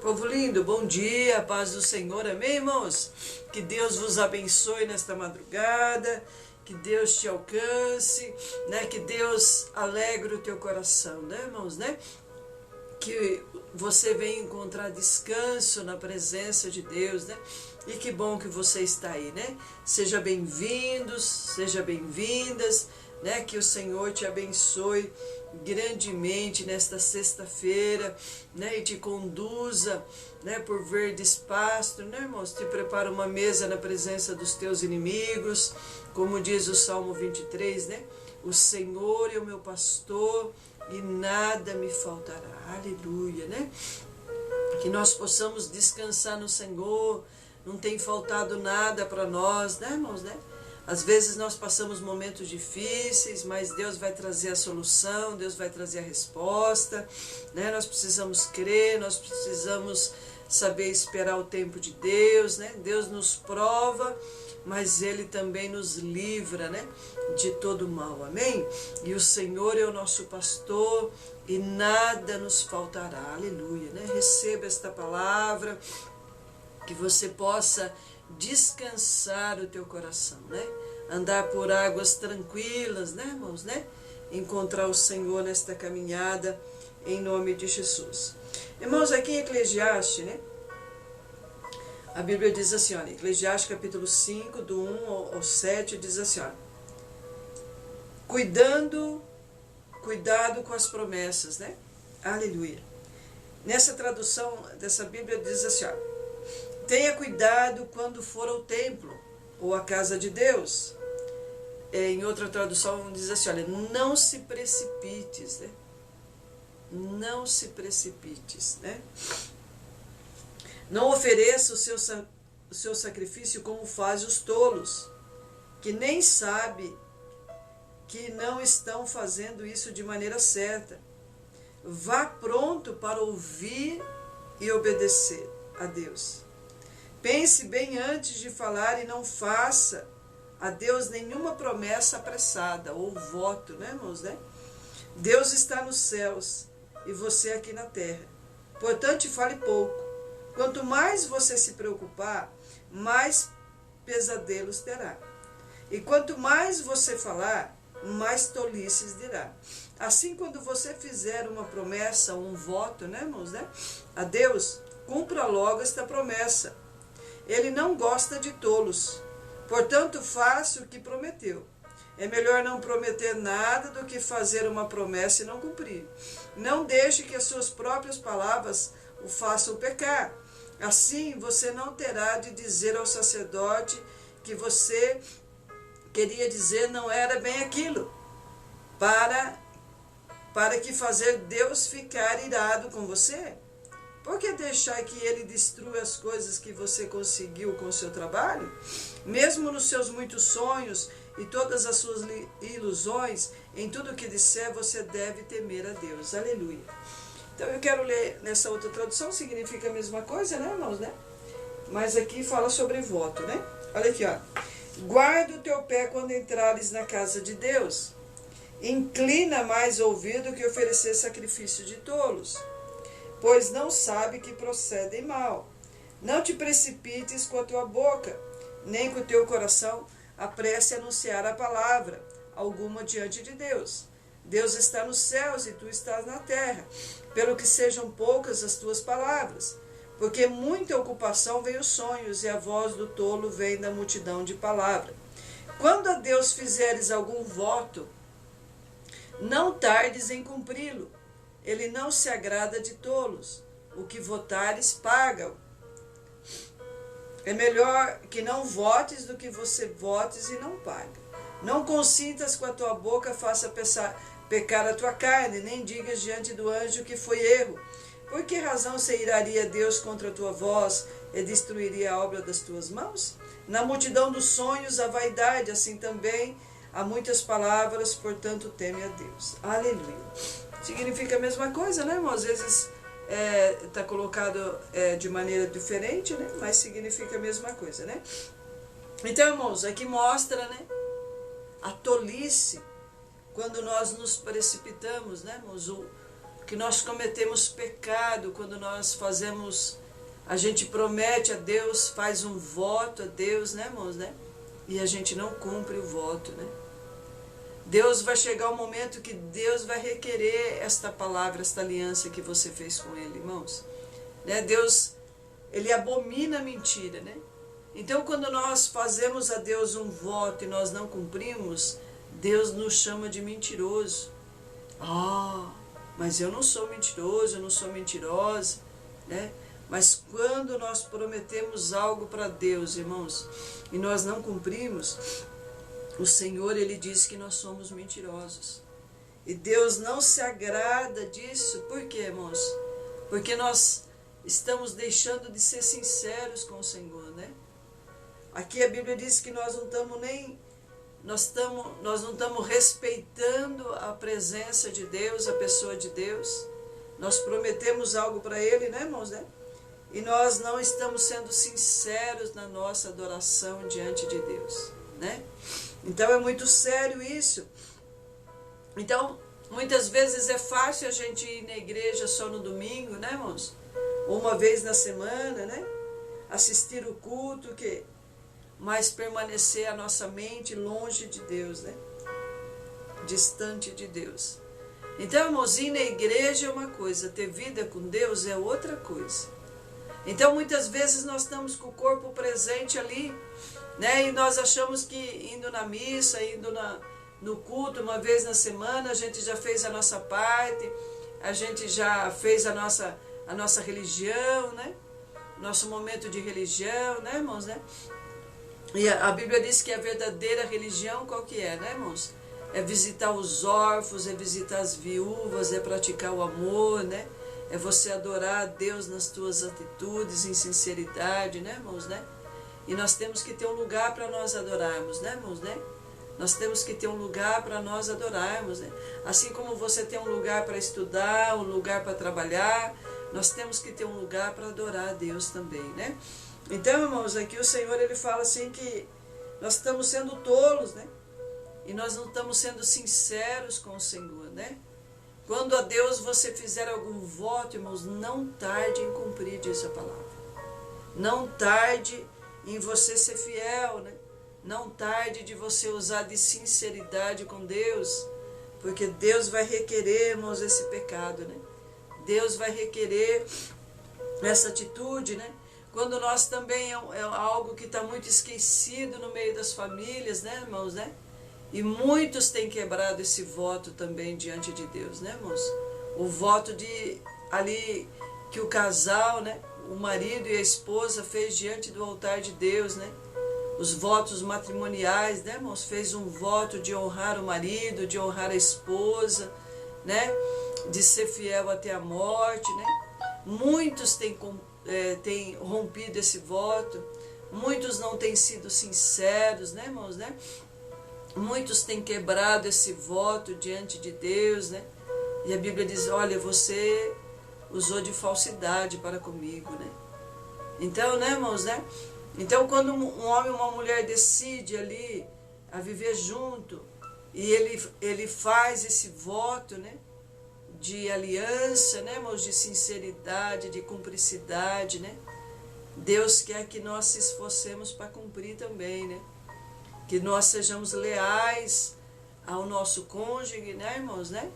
Povo lindo, bom dia, paz do Senhor, amém, irmãos? Que Deus vos abençoe nesta madrugada, que Deus te alcance, né? Que Deus alegre o teu coração, né, irmãos, né? Que você venha encontrar descanso na presença de Deus, né? E que bom que você está aí, né? Seja bem-vindos, seja bem-vindas, né? Que o Senhor te abençoe grandemente nesta sexta-feira, né? E te conduza, né? Por verdes pastos, né, irmãos? Te prepara uma mesa na presença dos teus inimigos, como diz o Salmo 23, né? O Senhor é o meu pastor e nada me faltará. Aleluia, né? Que nós possamos descansar no Senhor. Não tem faltado nada para nós, né, irmãos, né? Às vezes nós passamos momentos difíceis, mas Deus vai trazer a solução, Deus vai trazer a resposta, né? Nós precisamos crer, nós precisamos saber esperar o tempo de Deus, né? Deus nos prova, mas Ele também nos livra, né? De todo mal, amém? E o Senhor é o nosso pastor e nada nos faltará, aleluia, né? Receba esta palavra, que você possa descansar o teu coração, né? Andar por águas tranquilas, né, irmãos, né? Encontrar o Senhor nesta caminhada, em nome de Jesus. Irmãos, aqui em Eclesiastes, né? A Bíblia diz assim, olha, Eclesiastes capítulo 5, do 1 ao 7, diz assim, olha, cuidado com as promessas, né? Aleluia. Nessa tradução dessa Bíblia diz assim, olha, tenha cuidado quando for ao templo ou à casa de Deus. Em outra tradução diz assim, olha, não se precipites, né? Não se precipites, né? Não ofereça o seu sacrifício como fazem os tolos, que nem sabe que não estão fazendo isso de maneira certa. Vá pronto para ouvir e obedecer a Deus. Pense bem antes de falar e não faça a Deus nenhuma promessa apressada ou voto, né, irmãos, né? Deus está nos céus e você aqui na terra. Portanto, fale pouco. Quanto mais você se preocupar, mais pesadelos terá. E quanto mais você falar, mais tolices dirá. Assim, quando você fizer uma promessa, um voto, né, irmãos, né, a Deus, cumpra logo esta promessa. Ele não gosta de tolos. Portanto, faça o que prometeu. É melhor não prometer nada do que fazer uma promessa e não cumprir. Não deixe que as suas próprias palavras o façam pecar. Assim, você não terá de dizer ao sacerdote que você queria dizer não era bem aquilo, para que fazer Deus ficar irado com você. Por que deixar que ele destrua as coisas que você conseguiu com o seu trabalho? Mesmo nos seus muitos sonhos e todas as suas ilusões, em tudo que disser, você deve temer a Deus. Aleluia. Então eu quero ler nessa outra tradução, significa a mesma coisa, né, irmãos, né? Mas aqui fala sobre voto, né? Olha aqui, ó. Guarda o teu pé quando entrares na casa de Deus. Inclina mais o ouvido que oferecer sacrifício de tolos, pois não sabe que procedem mal. Não te precipites com a tua boca, nem com o teu coração apresse a anunciar a palavra alguma diante de Deus. Deus está nos céus e tu estás na terra, pelo que sejam poucas as tuas palavras, porque muita ocupação vem os sonhos, e a voz do tolo vem da multidão de palavras. Quando a Deus fizeres algum voto, não tardes em cumpri-lo. Ele não se agrada de tolos. O que votares, paga-o. É melhor que não votes do que você votes e não paga. Não consintas com a tua boca, faça pecar a tua carne, nem digas diante do anjo que foi erro. Por que razão se iraria Deus contra a tua voz e destruiria a obra das tuas mãos? Na multidão dos sonhos a vaidade, assim também há muitas palavras, portanto teme a Deus. Aleluia. Significa a mesma coisa, né, irmão? Às vezes está colocado de maneira diferente, né? Mas significa a mesma coisa, né? Então, irmãos, aqui mostra, né, a tolice quando nós nos precipitamos, né, irmãos? que nós cometemos pecado quando nós fazemos, a gente promete a Deus, faz um voto a Deus, né, irmãos, né? E a gente não cumpre o voto, né? Deus vai chegar um momento que Deus vai requerer esta palavra, esta aliança que você fez com Ele, irmãos. Né? Deus, Ele abomina a mentira, né? Então, quando nós fazemos a Deus um voto e nós não cumprimos, Deus nos chama de mentiroso. Mas eu não sou mentiroso, eu não sou mentirosa, né? Mas quando nós prometemos algo para Deus, irmãos, e nós não cumprimos, o Senhor, Ele diz que nós somos mentirosos. E Deus não se agrada disso. Por quê, irmãos? Porque nós estamos deixando de ser sinceros com o Senhor, né? Aqui a Bíblia diz que nós não estamos nem... Nós não estamos respeitando a presença de Deus, a pessoa de Deus. Nós prometemos algo para Ele, né, irmãos, né? E nós não estamos sendo sinceros na nossa adoração diante de Deus, né? Então é muito sério isso. Então, muitas vezes é fácil a gente ir na igreja só no domingo, né, irmãos? Ou uma vez na semana, né? Assistir o culto, mas permanecer a nossa mente longe de Deus, né? Distante de Deus. Então, irmãos, ir na igreja é uma coisa, ter vida com Deus é outra coisa. Então, muitas vezes nós estamos com o corpo presente ali, né? E nós achamos que indo na missa, indo no culto uma vez na semana, a gente já fez a nossa parte, a gente já fez a nossa religião, né? Nosso momento de religião, né, irmãos, né? E a Bíblia diz que a verdadeira religião qual que é, né, irmãos? É visitar os órfãos, é visitar as viúvas, é praticar o amor, né? É você adorar a Deus nas tuas atitudes, em sinceridade, né, irmãos, né? E nós temos que ter um lugar para nós adorarmos, né, irmãos, né? Nós temos que ter um lugar para nós adorarmos, né? Assim como você tem um lugar para estudar, um lugar para trabalhar, nós temos que ter um lugar para adorar a Deus também, né? Então, irmãos, aqui o Senhor, Ele fala assim que nós estamos sendo tolos, né? E nós não estamos sendo sinceros com o Senhor, né? Quando a Deus você fizer algum voto, irmãos, não tarde em cumprir, diz a palavra. Não tarde em você ser fiel, né? Não tarde de você usar de sinceridade com Deus, porque Deus vai requerer, irmãos, esse pecado, né? Deus vai requerer essa atitude, né? Quando nós também é algo que está muito esquecido no meio das famílias, né, irmãos, né? E muitos têm quebrado esse voto também diante de Deus, né, irmãos? O voto de ali que o casal, né, o marido e a esposa fez diante do altar de Deus, né? Os votos matrimoniais, né, irmãos? Fez um voto de honrar o marido, de honrar a esposa, né? De ser fiel até a morte, né? Muitos têm rompido esse voto, muitos não têm sido sinceros, né, irmãos, né? Muitos têm quebrado esse voto diante de Deus, né? E a Bíblia diz, olha, você usou de falsidade para comigo, né? Então, né, irmãos, né? Então, quando um homem e uma mulher decide ali a viver junto, e ele faz esse voto, né? De aliança, né, irmãos, de sinceridade, de cumplicidade, né? Deus quer que nós se esforcemos para cumprir também, né? Que nós sejamos leais ao nosso cônjuge, né, irmãos, né?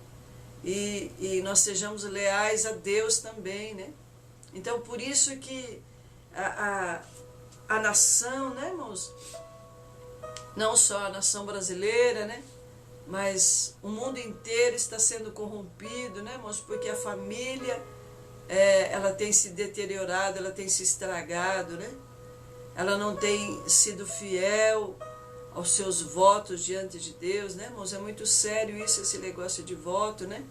E nós sejamos leais a Deus também, né? Então, por isso que a nação, né, irmãos? Não só a nação brasileira, né? Mas o mundo inteiro está sendo corrompido, né, irmãos? Porque a família, ela tem se deteriorado, ela tem se estragado, né? Ela não tem sido fiel aos seus votos diante de Deus, né, irmãos? É muito sério isso, esse negócio de voto, né?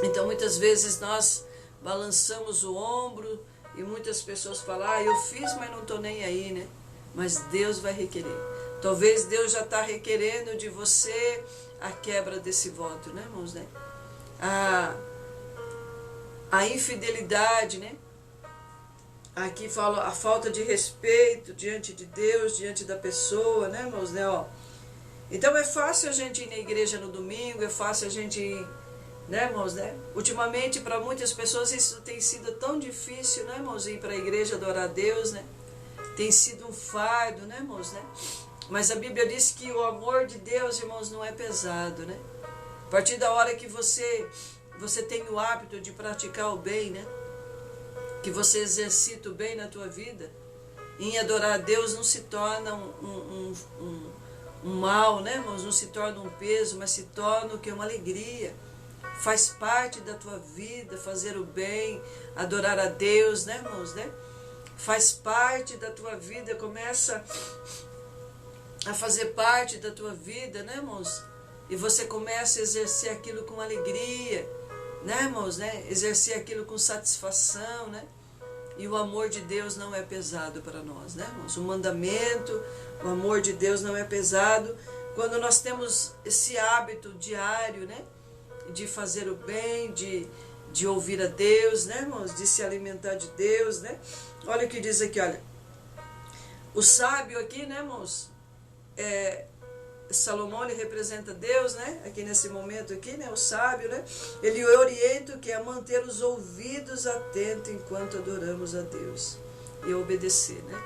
Então, muitas vezes nós balançamos o ombro e muitas pessoas falam, eu fiz, mas não estou nem aí, né? Mas Deus vai requerer. Talvez Deus já está requerendo de você a quebra desse voto, né, irmãos, né? A infidelidade, né? Aqui fala a falta de respeito diante de Deus, diante da pessoa, né, irmãos, né? Ó. Então é fácil a gente ir na igreja no domingo, é fácil a gente né, irmãos, né? Ultimamente, para muitas pessoas, isso tem sido tão difícil, né, irmãos, ir para a igreja adorar a Deus, né? Tem sido um fardo, né, irmãos, né? Mas a Bíblia diz que o amor de Deus, irmãos, não é pesado, né? A partir da hora que você tem o hábito de praticar o bem, né? Que você exercita o bem na tua vida, em adorar a Deus não se torna um mal, né, irmãos? Não se torna um peso, mas se torna o que? Uma alegria. Faz parte da tua vida fazer o bem, adorar a Deus, né, irmãos, né? Faz parte da tua vida, começa a fazer parte da tua vida, né, irmãos? E você começa a exercer aquilo com alegria, né, irmãos, né? Exercer aquilo com satisfação, né? E o amor de Deus não é pesado para nós, né, irmãos? O mandamento, o amor de Deus não é pesado quando nós temos esse hábito diário, né? De fazer o bem, de ouvir a Deus, né, irmãos? De se alimentar de Deus, né? Olha o que diz aqui, olha. O sábio aqui, né, irmãos? Salomão, ele representa Deus, né? Aqui nesse momento aqui, né? O sábio, né? Ele orienta o que é manter os ouvidos atentos enquanto adoramos a Deus e obedecer, né?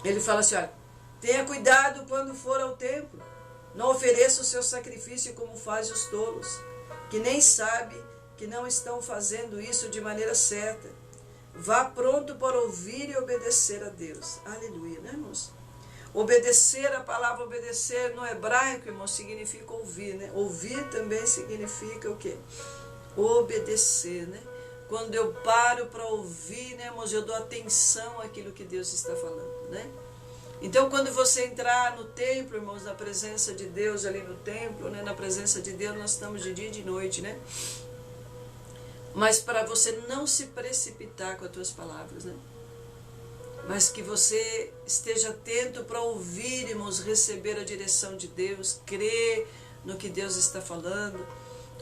Ele fala assim, olha, tenha cuidado quando for ao templo, não ofereça o seu sacrifício como fazem os tolos, que nem sabe que não estão fazendo isso de maneira certa. Vá pronto para ouvir e obedecer a Deus. Aleluia, né, irmãos? Obedecer, a palavra obedecer no hebraico, irmão, significa ouvir, né? Ouvir também significa o quê? Obedecer, né? Quando eu paro para ouvir, né, irmãos, eu dou atenção àquilo que Deus está falando, né? Então, quando você entrar no templo, irmãos, na presença de Deus ali no templo, né? Na presença de Deus nós estamos de dia e de noite, né? Mas para você não se precipitar com as tuas palavras, né? Mas que você esteja atento para ouvir, irmãos, receber a direção de Deus, crer no que Deus está falando,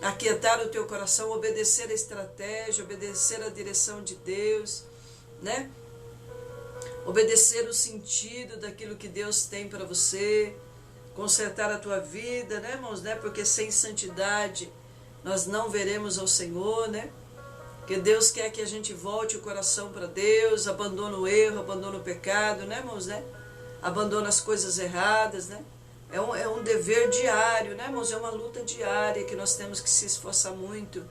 aquietar o teu coração, obedecer a estratégia, obedecer a direção de Deus, né? Obedecer o sentido daquilo que Deus tem para você, consertar a tua vida, né, irmãos, né? Porque sem santidade nós não veremos ao Senhor, né? Porque Deus quer que a gente volte o coração para Deus, abandone o erro, abandone o pecado, né, irmãos, né? Abandone as coisas erradas, né? É um dever diário, né, irmãos? É uma luta diária que nós temos que se esforçar muito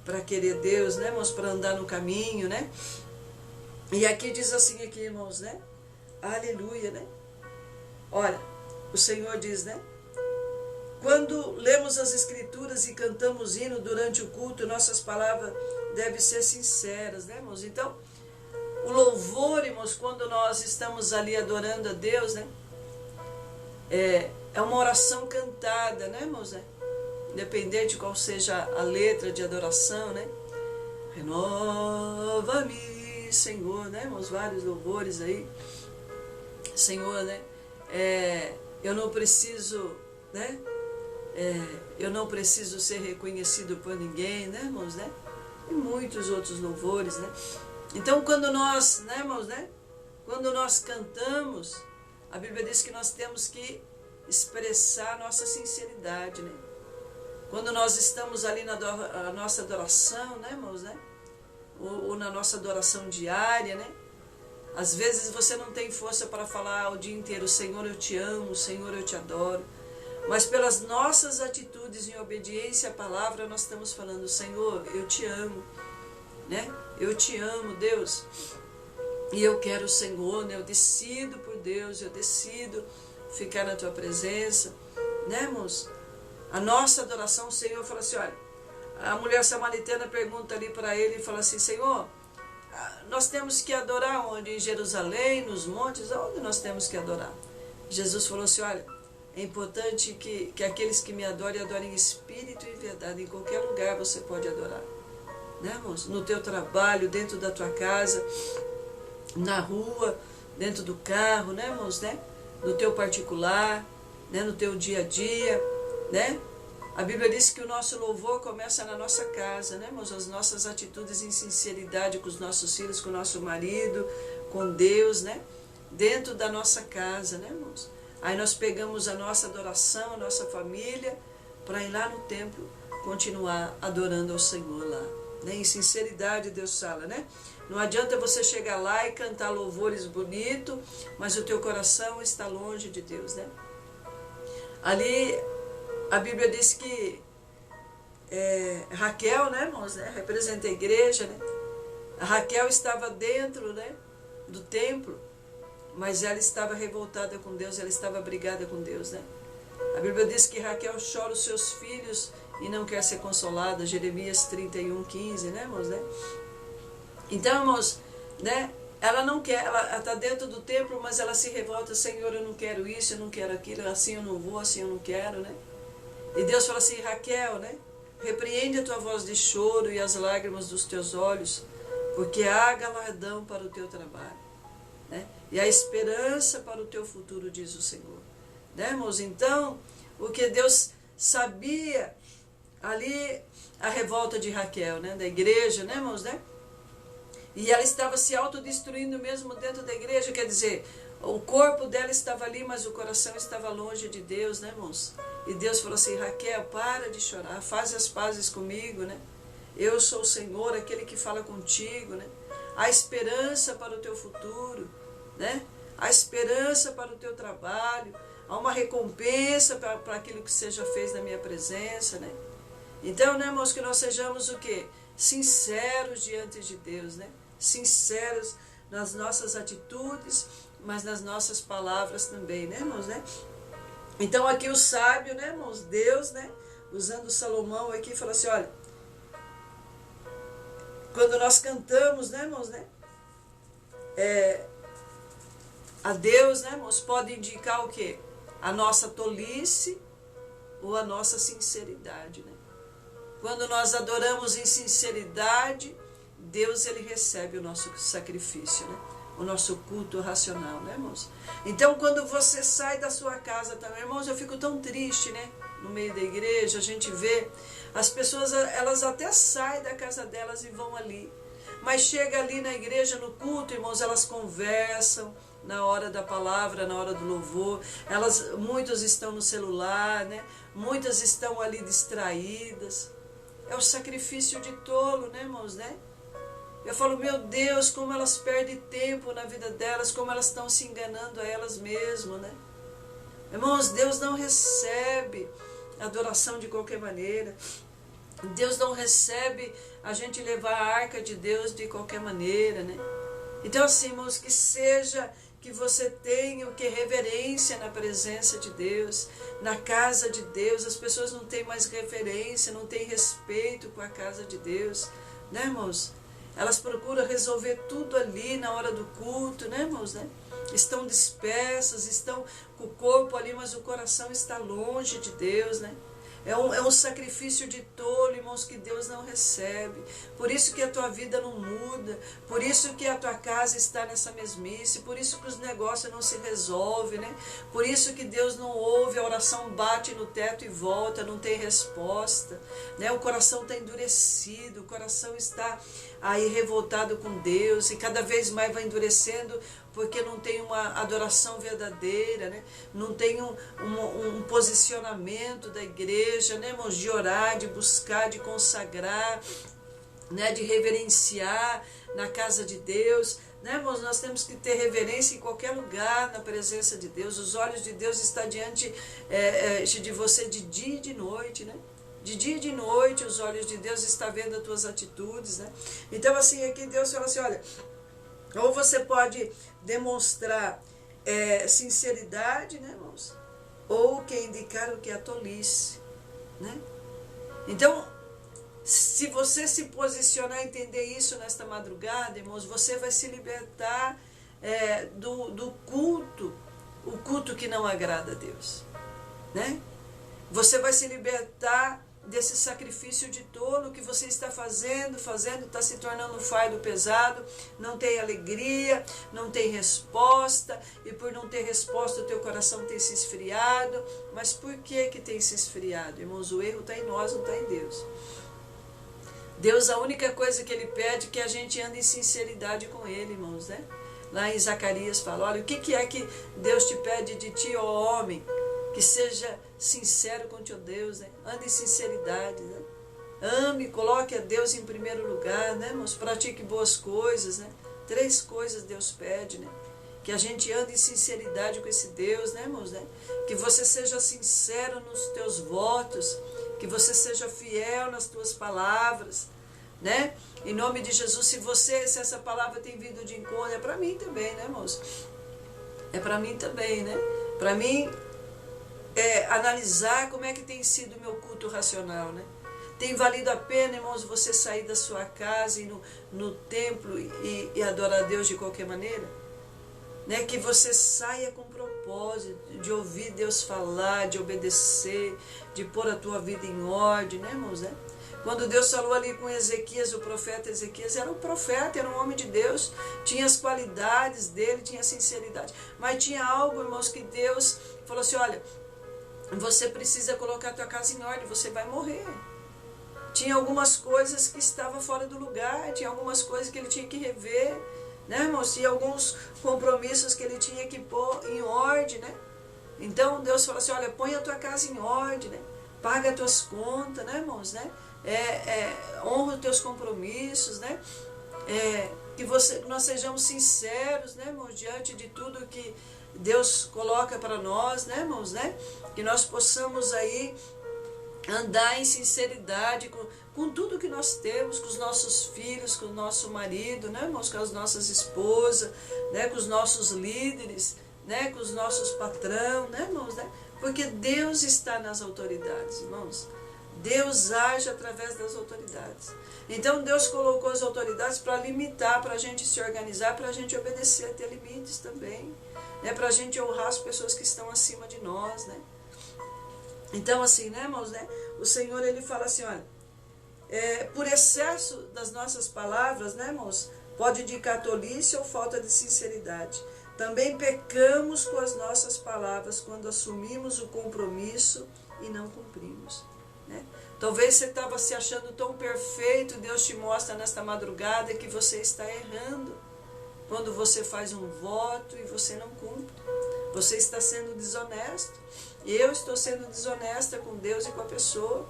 para querer Deus, né, irmãos? Para andar no caminho, né? E aqui diz assim, aqui, irmãos, né? Aleluia, né? Olha, o Senhor diz, né? Quando lemos as Escrituras e cantamos hino durante o culto, nossas palavras devem ser sinceras, né, irmãos? Então, o louvor, irmãos, quando nós estamos ali adorando a Deus, né? É uma oração cantada, né, irmãos? Né? Independente de qual seja a letra de adoração, né? Renova-me, Senhor, né, irmãos? Vários louvores aí. Senhor, né? Eu não preciso, né? Eu não preciso ser reconhecido por ninguém, né, irmãos, né? E muitos outros louvores, né? Então, quando nós, né, irmãos, né? Quando nós cantamos, a Bíblia diz que nós temos que expressar nossa sinceridade, né? Quando nós estamos ali na nossa adoração, né, irmãos, né? Ou na nossa adoração diária, né? Às vezes você não tem força para falar o dia inteiro, Senhor, eu te amo, Senhor, eu te adoro. Mas pelas nossas atitudes em obediência à palavra, nós estamos falando, Senhor, eu te amo, né? Eu te amo, Deus. E eu quero o Senhor, né? Eu decido por Deus, eu decido ficar na tua presença, né, irmãos? A nossa adoração, o Senhor fala assim, olha, a mulher samaritana pergunta ali para ele e fala assim, Senhor, nós temos que adorar onde? Em Jerusalém, nos montes, aonde nós temos que adorar? Jesus falou assim, olha, é importante que aqueles que me adorem em espírito e em verdade. Em qualquer lugar você pode adorar, né, irmãos? No teu trabalho, dentro da tua casa, na rua, dentro do carro, né, irmãos, né? No teu particular, né? No teu dia a dia, né? A Bíblia diz que o nosso louvor começa na nossa casa, né, irmãos? As nossas atitudes em sinceridade com os nossos filhos, com o nosso marido, com Deus, né? Dentro da nossa casa, né, irmãos? Aí nós pegamos a nossa adoração, a nossa família, para ir lá no templo, continuar adorando ao Senhor lá. Né? Em sinceridade Deus fala, né? Não adianta você chegar lá e cantar louvores bonitos, mas o teu coração está longe de Deus, né? Ali a Bíblia diz que Raquel, né, irmãos, né, representa a igreja, né? A Raquel estava dentro, né, do templo, mas ela estava revoltada com Deus, ela estava brigada com Deus, né? A Bíblia diz que Raquel chora os seus filhos e não quer ser consolada, Jeremias 31:15, né, irmãos, né? Então, irmãos, né, ela não quer, ela está dentro do templo, mas ela se revolta, Senhor, eu não quero isso, eu não quero aquilo, assim eu não vou, assim eu não quero, né? E Deus fala assim, Raquel, né, repreende a tua voz de choro e as lágrimas dos teus olhos, porque há galardão para o teu trabalho, né? E há esperança para o teu futuro, diz o Senhor. Né, irmãos? Então, o que Deus sabia ali, a revolta de Raquel, né, da igreja, né, irmãos, né? E ela estava se autodestruindo mesmo dentro da igreja, quer dizer, o corpo dela estava ali, mas o coração estava longe de Deus, né, irmãos? E Deus falou assim, Raquel, para de chorar, faz as pazes comigo, né? Eu sou o Senhor, aquele que fala contigo, né? Há esperança para o teu futuro, né? Há esperança para o teu trabalho, há uma recompensa para aquilo que seja feito na minha presença, né? Então, né, irmãos, que nós sejamos o quê? Sinceros diante de Deus, né? Sinceros nas nossas atitudes, mas nas nossas palavras também, né, irmãos, né? Então aqui o sábio, né, irmãos, Deus, né, usando Salomão aqui, fala assim, olha, quando nós cantamos, né, irmãos, né, a Deus, né, irmãos, pode indicar o quê? A nossa tolice ou a nossa sinceridade, né? Quando nós adoramos em sinceridade, Deus, ele recebe o nosso sacrifício, né? O nosso culto racional, né, irmãos? Então, quando você sai da sua casa também, irmãos, eu fico tão triste, né? No meio da igreja, a gente vê as pessoas, elas até saem da casa delas e vão ali. Mas chega ali na igreja, no culto, irmãos, elas conversam na hora da palavra, na hora do louvor. Muitos estão no celular, né? Muitas estão ali distraídas. É o sacrifício de tolo, né, irmãos, né? Eu falo, meu Deus, como elas perdem tempo na vida delas, como elas estão se enganando a elas mesmas, né? Irmãos, Deus não recebe adoração de qualquer maneira. Deus não recebe a gente levar a arca de Deus de qualquer maneira, né? Então, assim, irmãos, que seja que você tenha o que? Reverência na presença de Deus, na casa de Deus. As pessoas não têm mais reverência, não têm respeito com a casa de Deus, né, irmãos? Elas procuram resolver tudo ali na hora do culto, né, irmãos, né? Estão dispersas, estão com o corpo ali, mas o coração está longe de Deus, né? É um sacrifício de tolo, irmãos, que Deus não recebe. Por isso que a tua vida não muda, por isso que a tua casa está nessa mesmice, por isso que os negócios não se resolvem, né? Por isso que Deus não ouve, a oração bate no teto e volta, não tem resposta, né? O coração está endurecido, o coração está aí revoltado com Deus e cada vez mais vai endurecendo, porque não tem uma adoração verdadeira, né? Não tem um posicionamento da igreja, né, irmãos? De orar, de buscar, de consagrar, né? De reverenciar na casa de Deus, né, irmãos? Nós temos que ter reverência em qualquer lugar na presença de Deus. Os olhos de Deus estão diante de você de dia e de noite, né? De dia e de noite os olhos de Deus estão vendo as tuas atitudes, né? Então, assim, aqui Deus fala assim, olha, ou você pode demonstrar sinceridade, né, irmãos? Ou quer indicar o que é tolice, né? Então, se você se posicionar e entender isso nesta madrugada, irmãos, você vai se libertar do culto, o culto que não agrada a Deus, né? Você vai se libertar desse sacrifício de tolo que você está fazendo, está se tornando um fardo pesado, não tem alegria, não tem resposta, e por não ter resposta o teu coração tem se esfriado. Mas por que tem se esfriado? Irmãos, o erro está em nós, não está em Deus. Deus, a única coisa que Ele pede é que a gente ande em sinceridade com Ele, irmãos, né? Lá em Zacarias fala, olha, o que é que Deus te pede de ti, ó homem? Que seja sincero com teu Deus, né? Ande em sinceridade, né? Ame, coloque a Deus em primeiro lugar, né, irmãos? Pratique boas coisas, né? 3 coisas Deus pede, né? Que a gente ande em sinceridade com esse Deus, né, irmãos, né? Que você seja sincero nos teus votos, que você seja fiel nas tuas palavras, né? Em nome de Jesus, se essa palavra tem vindo de encontro, é para mim também, né, irmãos? É para mim também, né? Para mim, analisar como é que tem sido o meu culto racional, né? Tem valido a pena, irmãos, você sair da sua casa e no templo e adorar a Deus de qualquer maneira? Né? Que você saia com propósito de ouvir Deus falar, de obedecer, de pôr a tua vida em ordem, né, irmãos? Né? Quando Deus falou ali com Ezequias, o profeta Ezequias era um profeta, era um homem de Deus, tinha as qualidades dele, tinha a sinceridade, mas tinha algo, irmãos, que Deus falou assim, olha, você precisa colocar a tua casa em ordem, você vai morrer. Tinha algumas coisas que estavam fora do lugar, tinha algumas coisas que ele tinha que rever, né, irmãos? Tinha alguns compromissos que ele tinha que pôr em ordem, né? Então Deus falou assim, olha, põe a tua casa em ordem, né? Paga as tuas contas, né, irmãos, né? Honra os teus compromissos, né? Que nós sejamos sinceros, né, irmãos, diante de tudo que Deus coloca para nós, né, irmãos, né? Que nós possamos aí andar em sinceridade com tudo que nós temos, com os nossos filhos, com o nosso marido, né, irmãos, com as nossas esposas, né, com os nossos líderes, né, com os nossos patrão, né, irmãos, né? Porque Deus está nas autoridades, irmãos. Deus age através das autoridades. Então Deus colocou as autoridades para limitar, para a gente se organizar, para a gente obedecer, a ter limites também, né, para a gente honrar as pessoas que estão acima de nós, né? Então, assim, né, irmãos, né? O Senhor, ele fala assim, olha, por excesso das nossas palavras, né, irmãos, pode indicar tolice ou falta de sinceridade. Também pecamos com as nossas palavras quando assumimos o compromisso e não cumprimos, né? Talvez você estava se achando tão perfeito, Deus te mostra nesta madrugada que você está errando quando você faz um voto e você não cumpre. Você está sendo desonesto. Eu estou sendo desonesta com Deus e com a pessoa,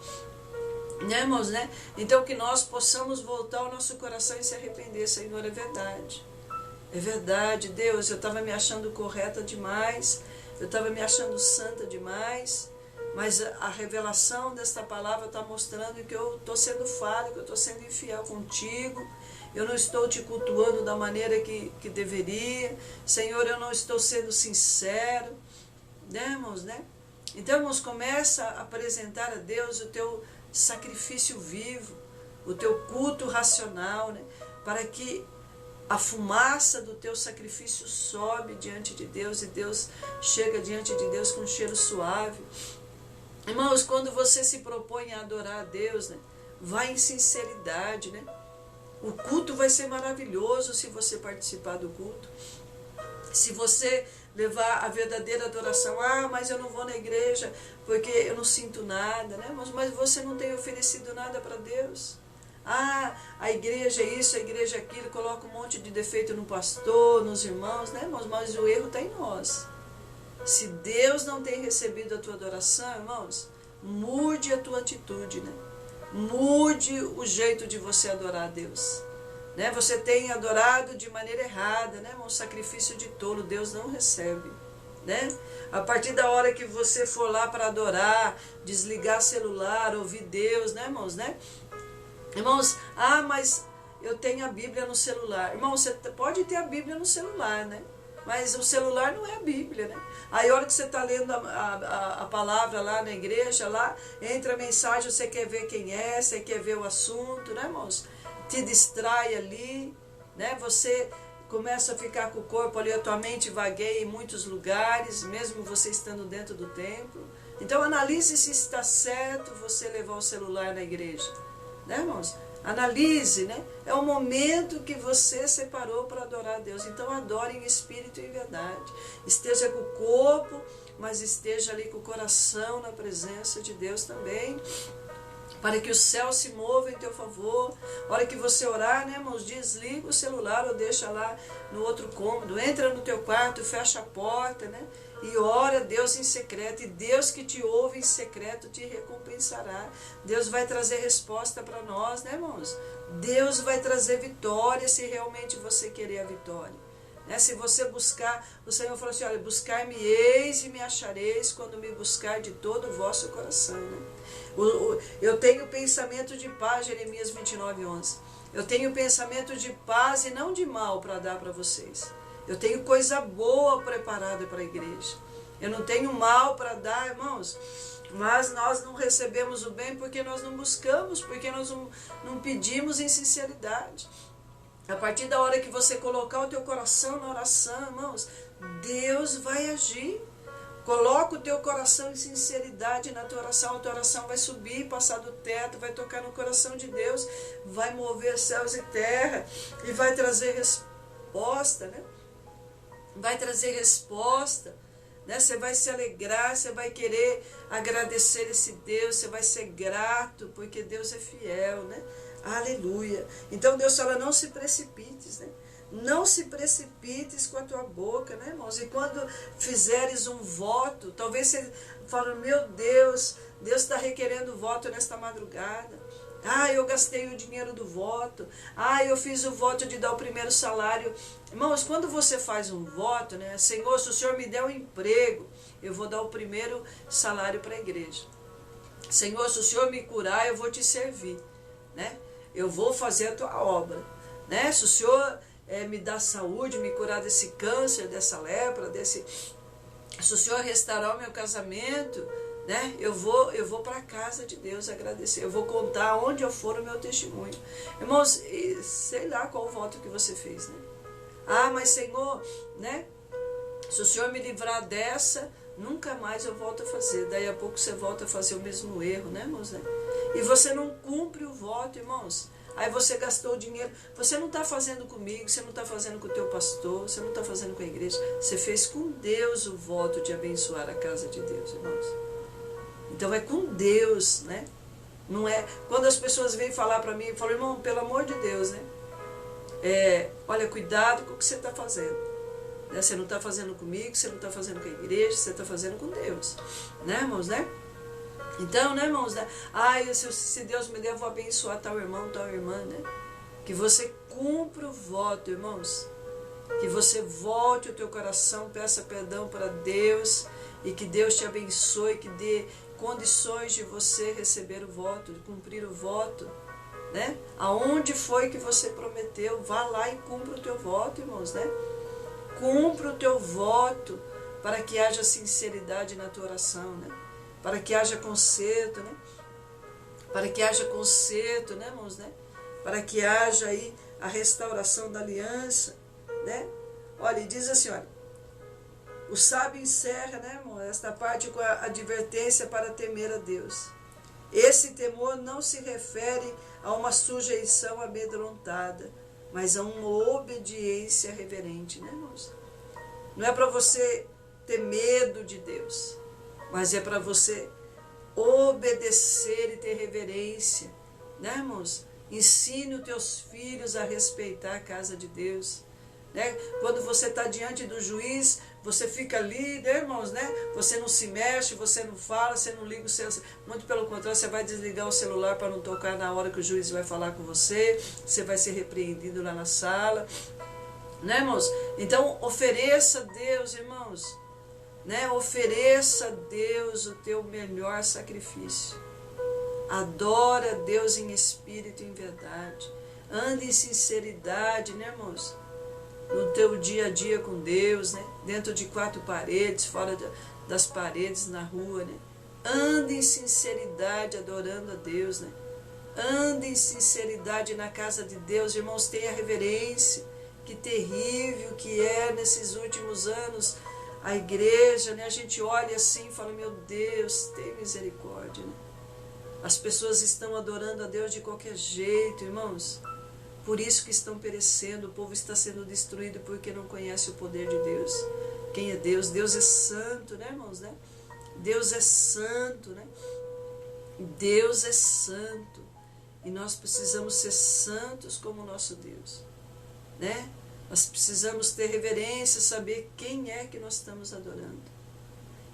né, irmãos, né? Então que nós possamos voltar ao nosso coração e se arrepender. Senhor, é verdade, Deus, eu estava me achando correta demais, eu estava me achando santa demais, mas a revelação desta palavra está mostrando que eu estou sendo falha, que eu estou sendo infiel contigo, eu não estou te cultuando da maneira que deveria, Senhor, eu não estou sendo sincero, né, irmãos, né? Então, irmãos, começa a apresentar a Deus o teu sacrifício vivo, o teu culto racional, né? Para que a fumaça do teu sacrifício sobe diante de Deus e Deus chega diante de Deus com um cheiro suave. Irmãos, quando você se propõe a adorar a Deus, né? Vai em sinceridade, né? O culto vai ser maravilhoso se você participar do culto. Se você levar a verdadeira adoração, mas eu não vou na igreja porque eu não sinto nada, né? Mas você não tem oferecido nada para Deus. A igreja é isso, a igreja é aquilo, coloca um monte de defeito no pastor, nos irmãos, né, irmãos? Mas o erro está em nós. Se Deus não tem recebido a tua adoração, irmãos, mude a tua atitude, né? Mude o jeito de você adorar a Deus. Né? Você tem adorado de maneira errada, né? Um sacrifício de tolo, Deus não recebe. Né? A partir da hora que você for lá para adorar, desligar celular, ouvir Deus, né, irmãos? Né? Irmãos, mas eu tenho a Bíblia no celular. Irmão, você pode ter a Bíblia no celular, né? Mas o celular não é a Bíblia, né? Aí a hora que você está lendo a palavra lá na igreja, lá, entra a mensagem, você quer ver quem é, você quer ver o assunto, né, irmãos? Te distrai ali, né? Você começa a ficar com o corpo ali, a tua mente vagueia em muitos lugares, mesmo você estando dentro do templo. Então analise se está certo você levar o celular na igreja, né, irmãos? Analise, né? É o momento que você separou para adorar a Deus. Então adore em espírito e em verdade. Esteja com o corpo, mas esteja ali com o coração na presença de Deus também. para que o céu se mova em teu favor. A hora que você orar, né, irmãos, desliga o celular ou deixa lá no outro cômodo, entra no teu quarto, fecha a porta, né, e ora a Deus em secreto, e Deus que te ouve em secreto te recompensará. Deus vai trazer resposta para nós, né, irmãos? Deus vai trazer vitória se realmente você querer a vitória. Se você buscar, o Senhor falou assim, olha, buscar-me-eis e me achareis quando me buscar de todo o vosso coração. Né? Eu tenho pensamento de paz, Jeremias 29:11. Eu tenho pensamento de paz e não de mal para dar para vocês. Eu tenho coisa boa preparada para a igreja. Eu não tenho mal para dar, irmãos. Mas nós não recebemos o bem porque nós não buscamos, porque nós não pedimos em sinceridade. A partir da hora que você colocar o teu coração na oração, irmãos, Deus vai agir. Coloca o teu coração em sinceridade na tua oração. A tua oração vai subir, passar do teto, vai tocar no coração de Deus, vai mover céus e terra e vai trazer resposta, né? Vai trazer resposta, né? Você vai se alegrar, você vai querer agradecer esse Deus, você vai ser grato, porque Deus é fiel, né? Aleluia. Então Deus fala, não se precipites, né? Não se precipites com a tua boca, né, irmãos? E quando fizeres um voto, talvez você fale, meu Deus, Deus está requerendo voto nesta madrugada. Ah, eu gastei o dinheiro do voto. Ah, eu fiz o voto de dar o primeiro salário. Irmãos, quando você faz um voto, né? Senhor, se o Senhor me der um emprego, eu vou dar o primeiro salário para a igreja. Senhor, se o Senhor me curar, eu vou te servir, né? Eu vou fazer a tua obra, né? Se o Senhor me dar saúde, me curar desse câncer, dessa lepra, se o Senhor restaurar o meu casamento, né? Eu vou para a casa de Deus agradecer. Eu vou contar onde eu for o meu testemunho. Irmãos, sei lá qual o voto que você fez, né? Ah, mas Senhor, né? Se o Senhor me livrar dessa, nunca mais eu volto a fazer. Daí a pouco você volta a fazer o mesmo erro, né, irmãos? Né? E você não cumpre o voto, irmãos. Aí você gastou o dinheiro. Você não está fazendo comigo, você não está fazendo com o teu pastor, você não está fazendo com a igreja. Você fez com Deus o voto de abençoar a casa de Deus, irmãos. Então é com Deus, né? Não é. Quando as pessoas vêm falar para mim, eu falo, irmão, pelo amor de Deus, né? Olha, cuidado com o que você está fazendo. Né? Você não está fazendo comigo, você não está fazendo com a igreja, você está fazendo com Deus. Né, irmãos, né? Então, né, irmãos, né? Se Deus me der, eu vou abençoar tal irmão, tal irmã, né? Que você cumpra o voto, irmãos. Que você volte o teu coração, peça perdão para Deus e que Deus te abençoe, que dê condições de você receber o voto, de cumprir o voto, né? Aonde foi que você prometeu, vá lá e cumpra o teu voto, irmãos, né? Cumpra o teu voto para que haja sinceridade na tua oração, né? Para que haja conserto, né? Para que haja conserto, né, irmãos, né? Para que haja aí a restauração da aliança, né? Olha, diz assim, olha, o sábio encerra, né, irmão, esta parte com a advertência para temer a Deus. Esse temor não se refere a uma sujeição amedrontada, mas a uma obediência reverente, né, irmãos? Não é para você ter medo de Deus, mas é para você obedecer e ter reverência, né, irmãos? Ensine os teus filhos a respeitar a casa de Deus, né? Quando você está diante do juiz, você fica ali, né, irmãos, né? Você não se mexe, você não fala, você não liga o celular. Muito pelo contrário, você vai desligar o celular para não tocar na hora que o juiz vai falar com você. Você vai ser repreendido lá na sala, né, irmãos? Então, ofereça a Deus, irmãos, né? Ofereça a Deus o teu melhor sacrifício. Adora a Deus em espírito e em verdade. Ande em sinceridade, né, irmãos? No teu dia a dia com Deus, né? Dentro de 4 paredes, fora das paredes, na rua, né? Ande em sinceridade adorando a Deus, né? Ande em sinceridade na casa de Deus, irmãos, tenha reverência. Que terrível que é nesses últimos anos a igreja, né? A gente olha assim e fala, meu Deus, tem misericórdia, né? As pessoas estão adorando a Deus de qualquer jeito, irmãos. Por isso que estão perecendo, o povo está sendo destruído porque não conhece o poder de Deus. Quem é Deus? Deus é santo, né, irmãos, né? Deus é santo, né? Deus é santo e nós precisamos ser santos como o nosso Deus, né? Nós precisamos ter reverência, saber quem é que nós estamos adorando.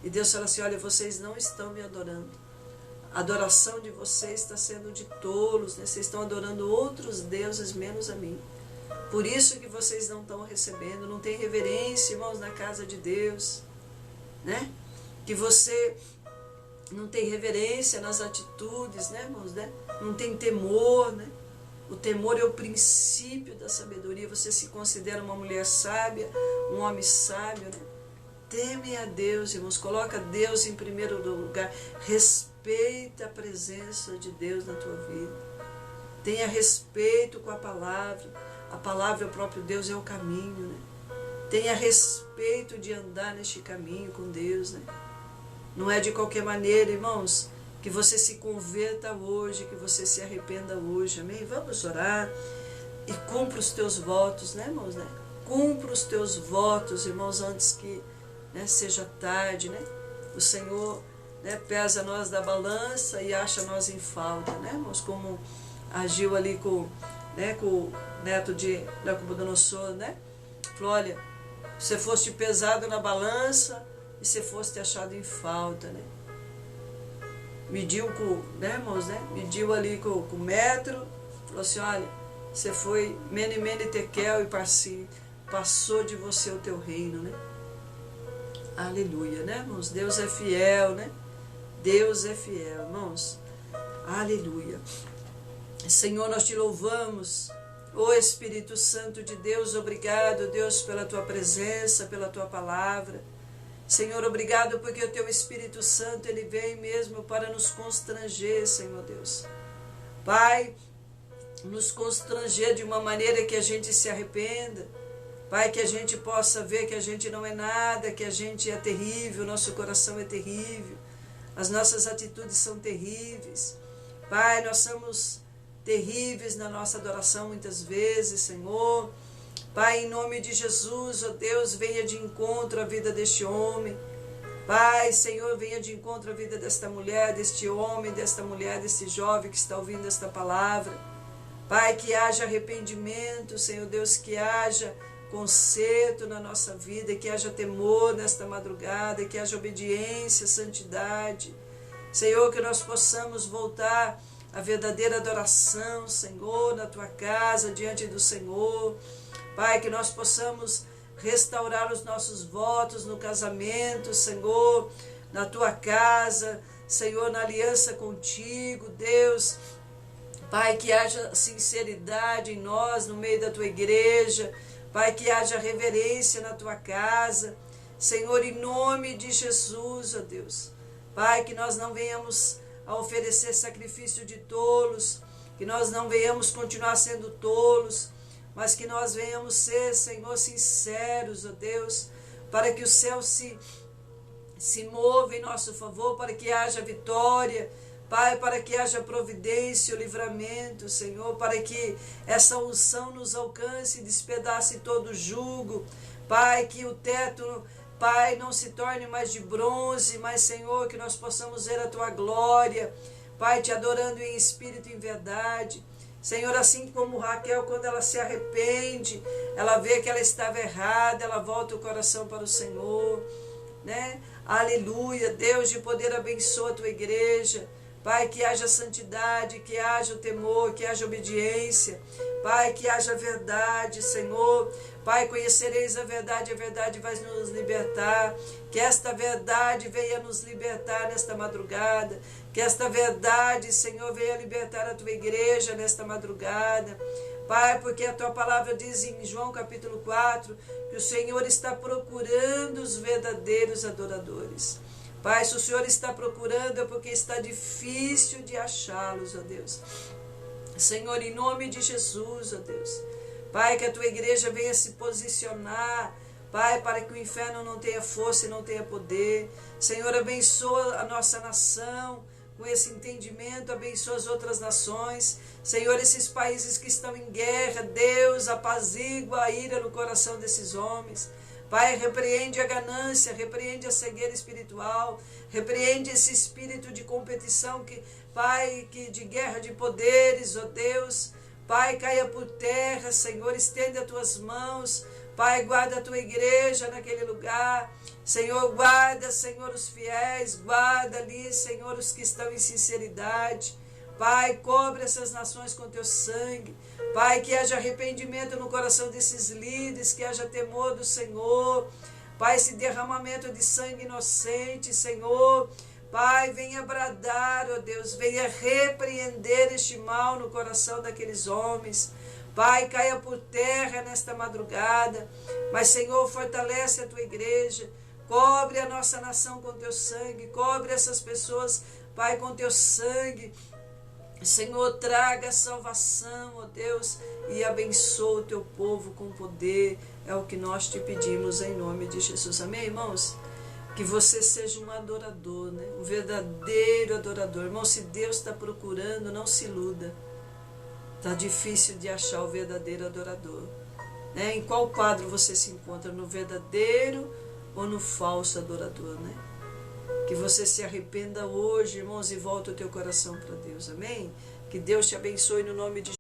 E Deus fala assim, olha, vocês não estão me adorando. A adoração de vocês está sendo de tolos, né? Vocês estão adorando outros deuses menos a mim. Por isso que vocês não estão recebendo, não tem reverência, irmãos, na casa de Deus, né? Que você não tem reverência nas atitudes, né, irmãos, né? Não tem temor, né? O temor é o princípio da sabedoria. Você se considera uma mulher sábia, um homem sábio, né? Teme a Deus, irmãos. Coloca Deus em primeiro lugar. Respeita a presença de Deus na tua vida. Tenha respeito com a palavra. A palavra, o próprio Deus, é o caminho, né? Tenha respeito de andar neste caminho com Deus, né? Não é de qualquer maneira, irmãos, que você se converta hoje, que você se arrependa hoje, amém? Vamos orar e cumpra os teus votos, né, irmãos, né? Cumpra os teus votos, irmãos, antes que, né, seja tarde, né? O Senhor, né, pesa nós da balança e acha nós em falta, né, irmãos? Como agiu ali com o neto de Nabucodonosor, né? Falou, olha, você foste pesado na balança e você foste achado em falta, né? Mediu com, né, irmãos, né? Mediu ali com o metro, falou assim, olha, você foi mene tekel e passou de você o teu reino, né? Aleluia, né, irmãos? Deus é fiel, né? Deus é fiel, irmãos. Aleluia. Senhor, nós te louvamos. Ô Espírito Santo de Deus, obrigado, Deus, pela tua presença, pela tua palavra. Senhor, obrigado porque o teu Espírito Santo, ele vem mesmo para nos constranger, Senhor Deus. Pai, nos constranger de uma maneira que a gente se arrependa. Pai, que a gente possa ver que a gente não é nada, que a gente é terrível, nosso coração é terrível, as nossas atitudes são terríveis. Pai, nós somos terríveis na nossa adoração muitas vezes, Senhor. Pai, em nome de Jesus, ó Deus, venha de encontro à vida deste homem. Pai, Senhor, venha de encontro à vida desta mulher, deste homem, desta mulher, deste jovem que está ouvindo esta palavra. Pai, que haja arrependimento, Senhor Deus, que haja conserto na nossa vida, que haja temor nesta madrugada, que haja obediência, santidade. Senhor, que nós possamos voltar à verdadeira adoração, Senhor, na tua casa, diante do Senhor. Pai, que nós possamos restaurar os nossos votos no casamento, Senhor, na tua casa, Senhor, na aliança contigo, Deus. Pai, que haja sinceridade em nós, no meio da tua igreja. Pai, que haja reverência na tua casa. Senhor, em nome de Jesus, ó Deus. Pai, que nós não venhamos a oferecer sacrifício de tolos, que nós não venhamos continuar sendo tolos, mas que nós venhamos ser, Senhor, sinceros, ó Deus, para que o céu se mova em nosso favor, para que haja vitória, Pai, para que haja providência, o livramento, Senhor, para que essa unção nos alcance e despedace todo o jugo, Pai, que o teto, Pai, não se torne mais de bronze, mas, Senhor, que nós possamos ver a tua glória, Pai, te adorando em espírito e em verdade. Senhor, assim como Raquel, quando ela se arrepende, ela vê que ela estava errada, ela volta o coração para o Senhor, né? Aleluia, Deus de poder abençoa a tua igreja. Pai, que haja santidade, que haja o temor, que haja obediência. Pai, que haja verdade, Senhor. Pai, conhecereis a verdade vai nos libertar. Que esta verdade venha nos libertar nesta madrugada. Que esta verdade, Senhor, venha libertar a tua igreja nesta madrugada. Pai, porque a tua palavra diz em João capítulo 4, que o Senhor está procurando os verdadeiros adoradores. Pai, se o Senhor está procurando é porque está difícil de achá-los, ó Deus. Senhor, em nome de Jesus, ó Deus. Pai, que a tua igreja venha se posicionar, Pai, para que o inferno não tenha força e não tenha poder. Senhor, abençoa a nossa nação com esse entendimento, abençoa as outras nações. Senhor, esses países que estão em guerra, Deus, apazigua a ira no coração desses homens. Pai, repreende a ganância, repreende a cegueira espiritual, repreende esse espírito de competição, Pai, de guerra de poderes, ó Deus. Pai, caia por terra, Senhor, estende as tuas mãos. Pai, guarda a tua igreja naquele lugar. Senhor, guarda, Senhor, os fiéis, guarda ali, Senhor, os que estão em sinceridade. Pai, cobre essas nações com teu sangue. Pai, que haja arrependimento no coração desses líderes, que haja temor do Senhor. Pai, esse derramamento de sangue inocente, Senhor. Pai, venha bradar, ó Deus, venha repreender este mal no coração daqueles homens. Pai, caia por terra nesta madrugada. Mas, Senhor, fortalece a tua igreja. Cobre a nossa nação com teu sangue. Cobre essas pessoas, Pai, com teu sangue. Senhor, traga salvação, ó Deus, e abençoa o teu povo com poder. É o que nós te pedimos em nome de Jesus. Amém, irmãos? Que você seja um adorador, né? Um verdadeiro adorador. Irmão, se Deus está procurando, não se iluda. Está difícil de achar o verdadeiro adorador. Né? Em qual quadro você se encontra? No verdadeiro ou no falso adorador, né? Que você se arrependa hoje, irmãos, e volte o teu coração para Deus. Amém? Que Deus te abençoe no nome de